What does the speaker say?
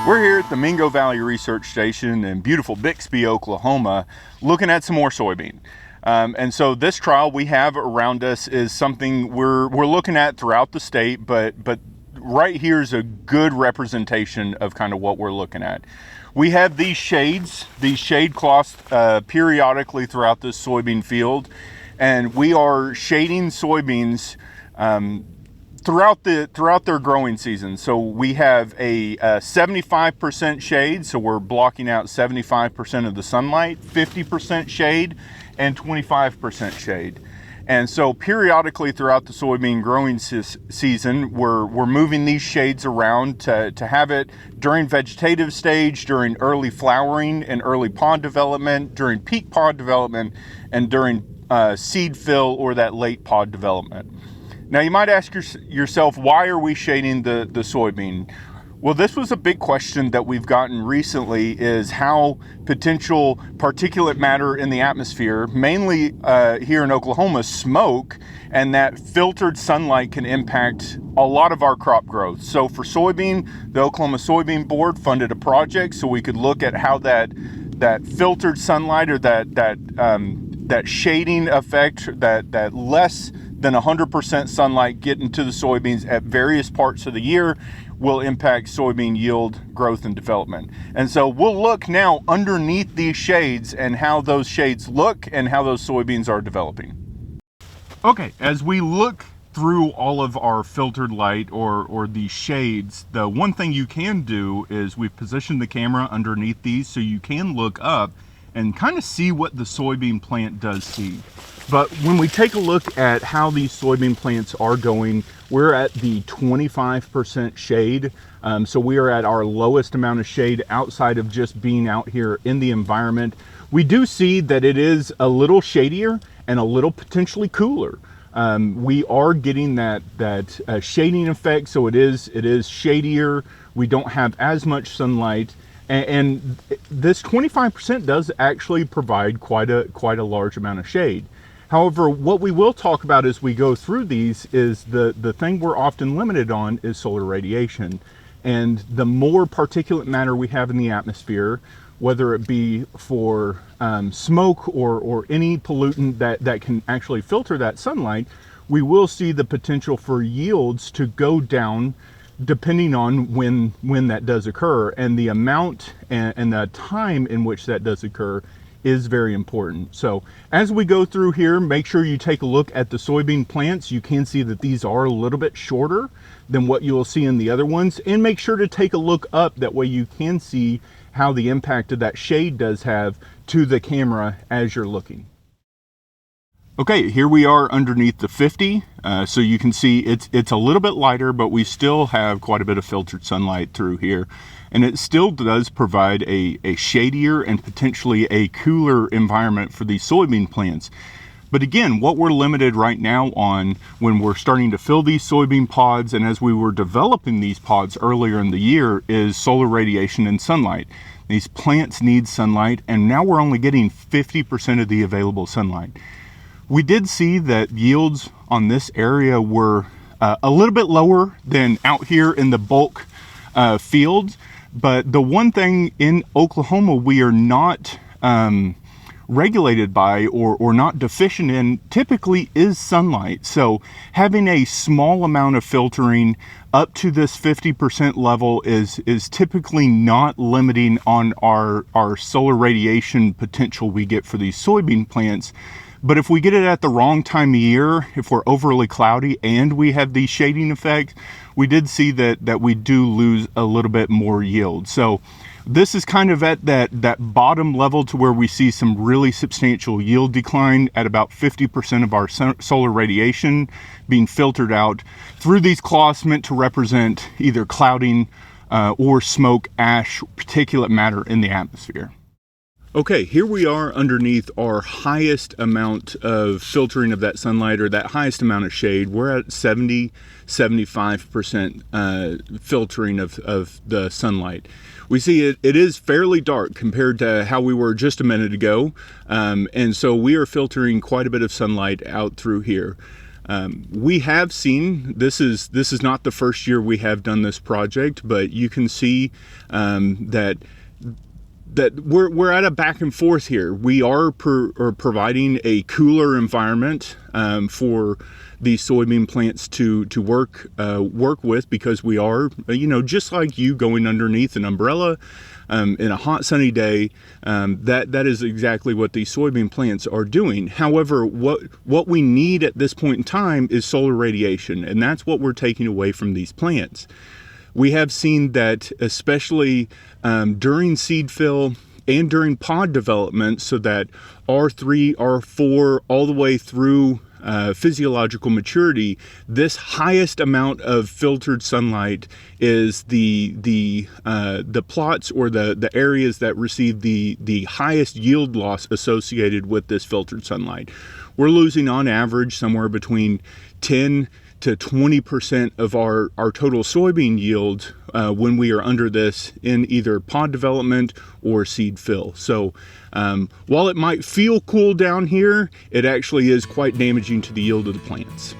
We're here at the Mingo Valley Research Station in beautiful Bixby, Oklahoma, looking at some more soybean. And so this trial we have around us is something we're looking at throughout the state, but right here is a good representation of kind of what we're looking at. We have these shade cloths periodically throughout this soybean field, and we are shading soybeans throughout their growing season. So we have a 75% shade, so we're blocking out 75% of the sunlight, 50% shade, and 25% shade. And so periodically throughout the soybean growing season, we're moving these shades around to have it during vegetative stage, during early flowering and early pod development, during peak pod development, and during seed fill or that late pod development. Now you might ask yourself, why are we shading the soybean? Well, this was a big question that we've gotten recently, is how potential particulate matter in the atmosphere, mainly here in Oklahoma, smoke, and that filtered sunlight can impact a lot of our crop growth. So for soybean, the Oklahoma Soybean Board funded a project so we could look at how that filtered sunlight or that shading effect, that less than 100% sunlight getting to the soybeans at various parts of the year will impact soybean yield, growth, and development. And so we'll look now underneath these shades and how those shades look and how those soybeans are developing. Okay, as we look through all of our filtered light or these shades, the one thing you can do is we've positioned the camera underneath these so you can look up and kind of see what the soybean plant does see. But when we take a look at how these soybean plants are going, we're at the 25% shade. So we are at our lowest amount of shade outside of just being out here in the environment. We do see that it is a little shadier and a little potentially cooler. We are getting that shading effect, so it is shadier. We don't have as much sunlight. And this 25% does actually provide quite a large amount of shade. However, what we will talk about as we go through these is the thing we're often limited on is solar radiation. And the more particulate matter we have in the atmosphere, whether it be for smoke or any pollutant that can actually filter that sunlight, we will see the potential for yields to go down depending on when that does occur, and the amount and the time in which that does occur is very important. So as we go through here, make sure you take a look at the soybean plants. You can see that these are a little bit shorter than what you will see in the other ones, and make sure to take a look up. That way you can see how the impact of that shade does have to the camera as you're looking. Okay, here we are underneath the 50. So you can see it's a little bit lighter, but we still have quite a bit of filtered sunlight through here. And it still does provide a shadier and potentially a cooler environment for these soybean plants. But again, what we're limited right now on when we're starting to fill these soybean pods, and as we were developing these pods earlier in the year, is solar radiation and sunlight. These plants need sunlight, and now we're only getting 50% of the available sunlight. We did see that yields on this area were a little bit lower than out here in the bulk fields, but the one thing in Oklahoma we are not regulated by or not deficient in typically is sunlight. So having a small amount of filtering up to this 50% level is typically not limiting on our solar radiation potential we get for these soybean plants. But if we get it at the wrong time of year, if we're overly cloudy and we have the shading effect, we did see that we do lose a little bit more yield. So this is kind of at that bottom level to where we see some really substantial yield decline at about 50% of our solar radiation being filtered out through these cloths meant to represent either clouding or smoke, ash, particulate matter in the atmosphere. Okay, here we are underneath our highest amount of filtering of that sunlight, or that highest amount of shade. We're at 75% filtering of the sunlight. We see it is fairly dark compared to how we were just a minute ago. And so we are filtering quite a bit of sunlight out through here. We have seen, this is not the first year we have done this project, but you can see that we're at a back and forth here. We are providing a cooler environment for these soybean plants to work with, because we are, just like you going underneath an umbrella in a hot sunny day. That is exactly what these soybean plants are doing. However, what we need at this point in time is solar radiation, and that's what we're taking away from these plants. We have seen that, especially during seed fill and during pod development, so that R3, R4, all the way through physiological maturity, this highest amount of filtered sunlight is the plots or the areas that receive the highest yield loss associated with this filtered sunlight. We're losing on average somewhere between 10 to 20% of our total soybean yield when we are under this in either pod development or seed fill. So while it might feel cool down here, it actually is quite damaging to the yield of the plants.